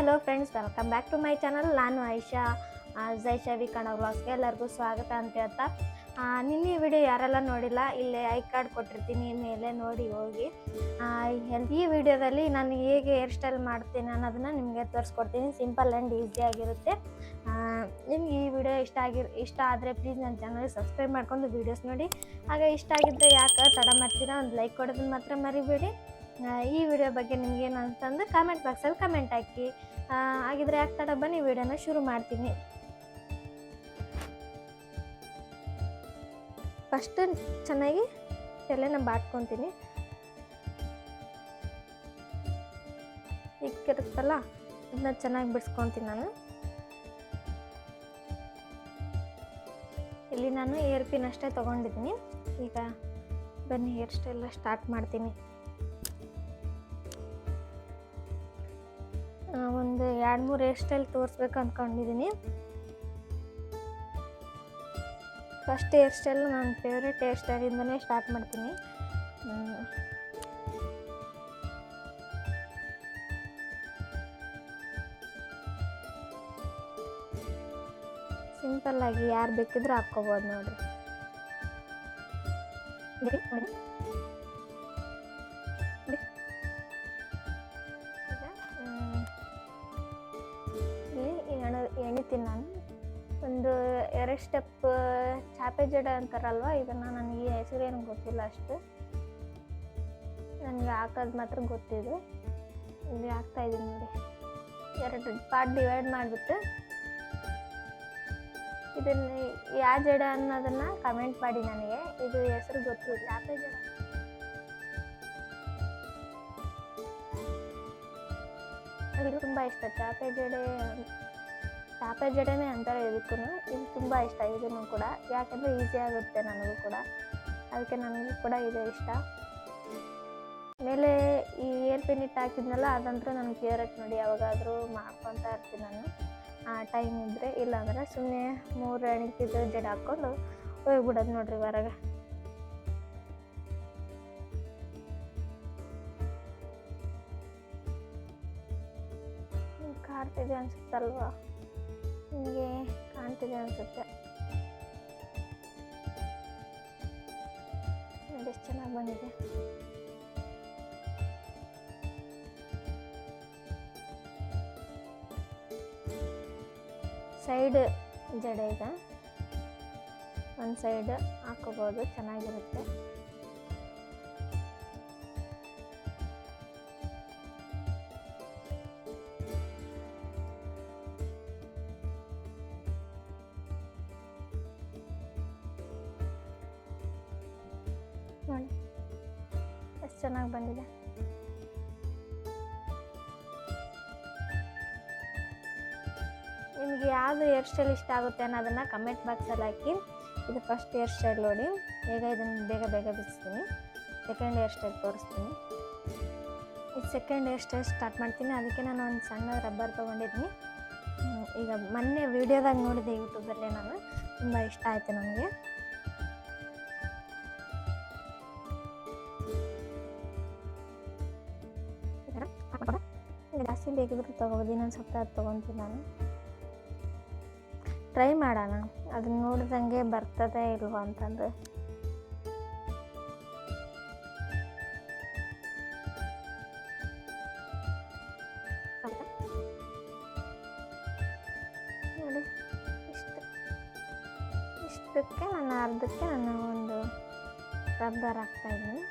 Hello friends, welcome back to my channel. ನಾನು ಐಶಾ ಜೈಶಾವಿ ಕನ್ನಡ ವ್ಲಾಗ್ಸ್ಗೆ ಎಲ್ಲರಿಗೂ ಸ್ವಾಗತ ಅಂತ ಹೇಳ್ತಾ, ನಿನ್ನೆ ವಿಡಿಯೋ ಯಾರೆಲ್ಲ ನೋಡಿಲ್ಲ, ಇಲ್ಲೇ ಐ ಕಾರ್ಡ್ ಕೊಟ್ಟಿರ್ತೀನಿ, ಮೇಲೆ ನೋಡಿ ಹೋಗಿ. ಈ ವಿಡಿಯೋದಲ್ಲಿ ನಾನು ಹೇಗೆ ಹೇರ್ ಸ್ಟೈಲ್ ಮಾಡ್ತೀನಿ ಅನ್ನೋದನ್ನು ನಿಮಗೆ ತೋರಿಸ್ಕೊಡ್ತೀನಿ. ಸಿಂಪಲ್ ಆ್ಯಂಡ್ ಈಸಿಯಾಗಿರುತ್ತೆ. ನಿಮ್ಗೆ ಈ ವಿಡಿಯೋ ಇಷ್ಟ ಆದರೆ ಪ್ಲೀಸ್ ನನ್ನ ಚಾನಲ್ಗೆ ಸಬ್ಸ್ಕ್ರೈಬ್ ಮಾಡ್ಕೊಂಡು ವೀಡಿಯೋಸ್ ನೋಡಿ. ಹಾಗೆ ಇಷ್ಟ ಆಗಿದ್ದರೆ ಯಾಕೆ ತಡ ಮಾಡ್ತೀರಾ, ಒಂದು ಲೈಕ್ ಕೊಡೋದನ್ನ ಮಾತ್ರ ಮರಿಬೇಡಿ. ಈ ವಿಡಿಯೋ ಬಗ್ಗೆ ನಿಮಗೇನು ಅಂತಂದು ಕಾಮೆಂಟ್ ಬಾಕ್ಸಲ್ಲಿ ಕಮೆಂಟ್ ಹಾಕಿ. ಹಾಗಿದ್ರೆ ಯಾಕೆ ತಡ, ಬನ್ನಿ ವಿಡಿಯೋನ ಶುರು ಮಾಡ್ತೀನಿ. ಫಸ್ಟ್ ಚೆನ್ನಾಗಿ ತಲೆನ ಬಾಟ್ಕೊತೀನಿ. ಇಕ್ಕಿರುತ್ತಲ್ಲ ಅದನ್ನ ಚೆನ್ನಾಗಿ ಬಿಡಿಸ್ಕೊತೀನಿ ನಾನು. ಇಲ್ಲಿ ನಾನು ಏರ್ ಪಿನ್ ಅಷ್ಟೇ ತೊಗೊಂಡಿದ್ದೀನಿ. ಈಗ ಬನ್ನಿ ಹೇರ್ ಸ್ಟೈಲ್ ಸ್ಟಾರ್ಟ್ ಮಾಡ್ತೀನಿ. ಒಂದು 2-3 ಹೇರ್ ಸ್ಟೈಲ್ ತೋರಿಸ್ಬೇಕು ಅಂದ್ಕೊಂಡಿದ್ದೀನಿ. ಫಸ್ಟ್ ಹೇರ್ ಸ್ಟೈಲ್ ನನ್ನ ಫೇವ್ರೆಟ್ ಹೇರ್ ಸ್ಟೈಲಿಂದನೇ ಸ್ಟಾರ್ಟ್ ಮಾಡ್ತೀನಿ. ಸಿಂಪಲ್ಲಾಗಿ ಯಾರು ಬೇಕಿದ್ರೂ ಹಾಕ್ಕೋಬೋದು ನೋಡಿರಿ. ಎಣಿತೀನಿ ನಾನು ಒಂದು 2 ಸ್ಟೆಪ್ ಚಾಪೆ ಜಡೆ ಅಂತಾರಲ್ವ, ಇದನ್ನು ನನಗೆ ಹೆಸರೇನು ಗೊತ್ತಿಲ್ಲ ಅಷ್ಟು. ನನಗೆ ಹಾಕೋದು ಮಾತ್ರ ಗೊತ್ತಿದ್ದು. ಇಲ್ಲಿ ಹಾಕ್ತಾಯಿದ್ದೀನಿ ನೋಡಿ. 2 ಪಾರ್ಟ್ ಡಿವೈಡ್ ಮಾಡಿಬಿಟ್ಟು ಇದನ್ನು ಯಾವ ಜಡೆ ಅನ್ನೋದನ್ನು ಕಮೆಂಟ್ ಮಾಡಿ. ನನಗೆ ಇದು ಹೆಸರು ಗೊತ್ತು, ಚಾಪೆ ಜಡೆ. ಇದು ತುಂಬ ಇಷ್ಟ, ಚಾಪೆ ಜಡೆನೇ ಅಂತಾರೆ ಇದಕ್ಕೂ. ಇದು ತುಂಬ ಇಷ್ಟ ಇದನ್ನು ಕೂಡ, ಯಾಕಂದರೆ ಈಸಿ ಆಗುತ್ತೆ ನನಗೂ ಕೂಡ, ಅದಕ್ಕೆ ನನಗೂ ಕೂಡ ಇದು ಇಷ್ಟ. ಮೇಲೆ ಈ ಏರ್ ಪಿನ್ ಇಟ್ಟು ಹಾಕಿದ್ನಲ್ಲ, ಅದಂತೂ ನನ್ನ ಫೇವ್ರೆಟ್ ನೋಡಿ. ಯಾವಾಗಾದರೂ ಮಾಡ್ಕೊತಾ ಇರ್ತೀನಿ ನಾನು ಟೈಮ್ ಇದ್ದರೆ. ಇಲ್ಲಾಂದರೆ ಸುಮ್ಮನೆ 3 ಎಣಿತಿದ್ದು ಜಡೆ ಹಾಕ್ಕೊಂಡು ಹೋಗ್ಬಿಡೋದು ನೋಡ್ರಿ ಹೊರಗೆ. ಕಾಣ್ತಿದೆ ಅನ್ಸುತ್ತಲ್ವಾ, ನಿಮಗೆ ಕಾಣ್ತಿದೆ ಅನಿಸುತ್ತೆ. ಎಷ್ಟು ಚೆನ್ನಾಗಿ ಬಂದಿದೆ. ಸೈಡ್ ಜಡೆ ಇದೆ, ಒಂದು ಸೈಡ್ ಹಾಕೋಬೋದು, ಚೆನ್ನಾಗಿರುತ್ತೆ. ನೋಡಿ ಎಷ್ಟು ಚೆನ್ನಾಗಿ ಬಂದಿದೆ. ನಿಮಗೆ ಯಾವುದು ಹೇರ್ ಸ್ಟೈಲ್ ಇಷ್ಟ ಆಗುತ್ತೆ ಅನ್ನೋದನ್ನು ಕಮೆಂಟ್ ಬಾಕ್ಸಲ್ಲಿ ಹಾಕಿ. ಇದು ಫಸ್ಟ್ ಹೇರ್ ಸ್ಟೈಲ್ ನೋಡಿ. ಈಗ ಇದನ್ನು ಬೇಗ ಬಿಡಿಸ್ತೀನಿ. ಸೆಕೆಂಡ್ ಹೇರ್ ಸ್ಟೈಲ್ ತೋರಿಸ್ತೀನಿ. ಇದು ಸೆಕೆಂಡ್ ಹೇರ್ ಸ್ಟೈಲ್ ಸ್ಟಾರ್ಟ್ ಮಾಡ್ತೀನಿ. ಅದಕ್ಕೆ ನಾನು ಒಂದು ಸಣ್ಣ ರಬ್ಬರ್ ತೊಗೊಂಡಿದ್ದೀನಿ. ಈಗ ಮೊನ್ನೆ ವೀಡಿಯೋದಾಗ ನೋಡಿದೆ ಯೂಟ್ಯೂಬಲ್ಲೇ ನಾನು, ತುಂಬ ಇಷ್ಟ ಆಯಿತು ನನಗೆ. ಜಾಸ್ತಿ ಬೇಕಿದ್ರು ತೊಗೋಬೋದು, ಇನ್ನೊಂದು ಸ್ವಲ್ಪ ತೊಗೊತೀನಿ ನಾನು. ಟ್ರೈ ಮಾಡೋಣ, ಅದನ್ನ ನೋಡಿದಂಗೆ ಬರ್ತದೆ ಇಲ್ವಾ ಅಂತಂದು. ನೋಡಿ ಇಷ್ಟಕ್ಕೆ ನಾನು ಅರ್ಧಕ್ಕೆ ನಾನು ಒಂದು ರಬ್ಬರ್ ಹಾಕ್ತಾಯಿದ್ದೀನಿ.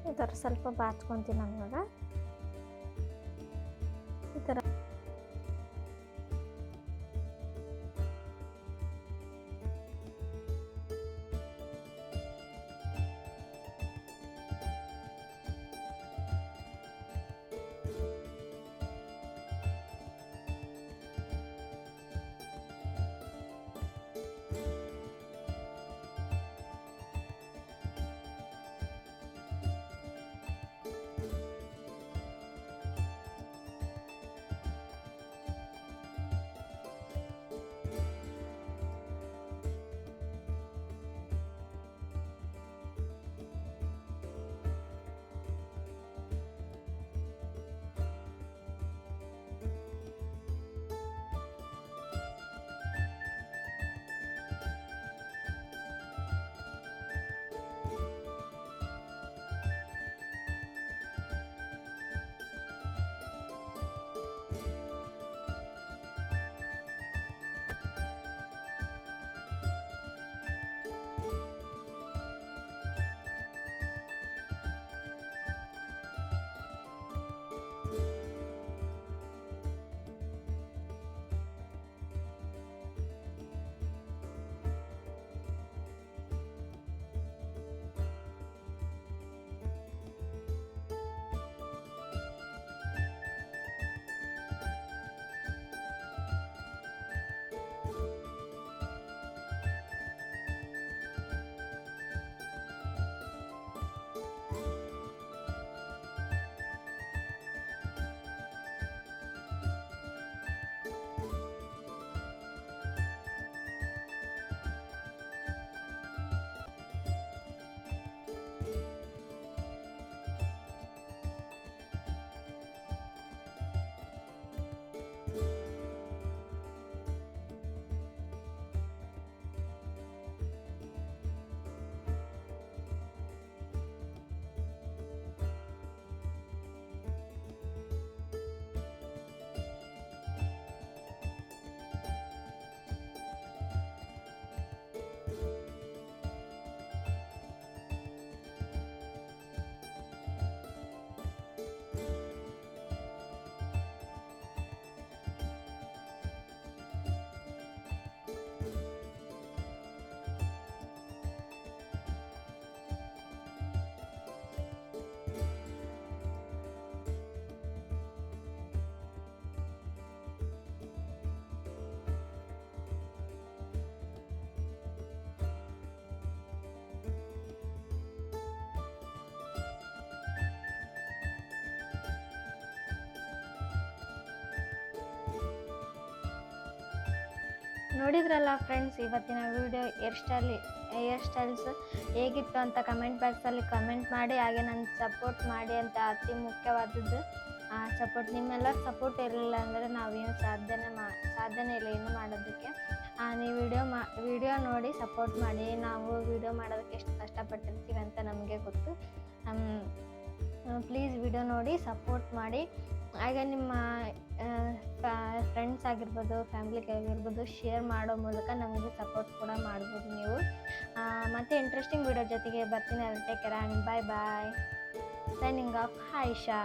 ಈ ಥರ ಸ್ವಲ್ಪ ಬಾಚ್ಕೊತೀನಿ ನಾನು ಇವಾಗ. ಈ ಥರ ನೋಡಿದ್ರಲ್ಲ ಫ್ರೆಂಡ್ಸ್, ಇವತ್ತಿನ ವಿಡಿಯೋ ಹೇರ್ ಸ್ಟೈಲ್ಸ್ ಹೇಗಿತ್ತು ಅಂತ ಕಮೆಂಟ್ ಬಾಕ್ಸಲ್ಲಿ ಕಮೆಂಟ್ ಮಾಡಿ. ಹಾಗೆ ನನ್ನ ಸಪೋರ್ಟ್ ಮಾಡಿ ಅಂತ ಅತಿ ಮುಖ್ಯವಾದದ್ದು. ಸಪೋರ್ಟ್, ನಿಮ್ಮೆಲ್ಲರ ಸಪೋರ್ಟ್ ಇರಲಿಲ್ಲ ಅಂದರೆ ನಾವೇನು ಸಾಧ್ಯನೇ ಇಲ್ಲ ಏನು ಮಾಡೋದಕ್ಕೆ. ನೀವು ವಿಡಿಯೋ ನೋಡಿ ಸಪೋರ್ಟ್ ಮಾಡಿ. ನಾವು ವಿಡಿಯೋ ಮಾಡೋದಕ್ಕೆ ಎಷ್ಟು ಕಷ್ಟಪಟ್ಟಿರ್ತೀವಿ ಅಂತ ನಮಗೆ ಗೊತ್ತು. ಪ್ಲೀಸ್ ವಿಡಿಯೋ ನೋಡಿ ಸಪೋರ್ಟ್ ಮಾಡಿ. ಹಾಗೆ ನಿಮ್ಮ ಫ್ರೆಂಡ್ಸ್ ಆಗಿರ್ಬೋದು, ಫ್ಯಾಮಿಲಿಗೆ ಆಗಿರ್ಬೋದು ಶೇರ್ ಮಾಡೋ ಮೂಲಕ ನಮಗೆ ಸಪೋರ್ಟ್ ಕೂಡ ಮಾಡ್ಬೋದು ನೀವು. ಮತ್ತು ಇಂಟ್ರೆಸ್ಟಿಂಗ್ ವಿಡಿಯೋ ಜೊತೆಗೆ ಬರ್ತೀನಿ. Take care and bye. Signing off Ayesha.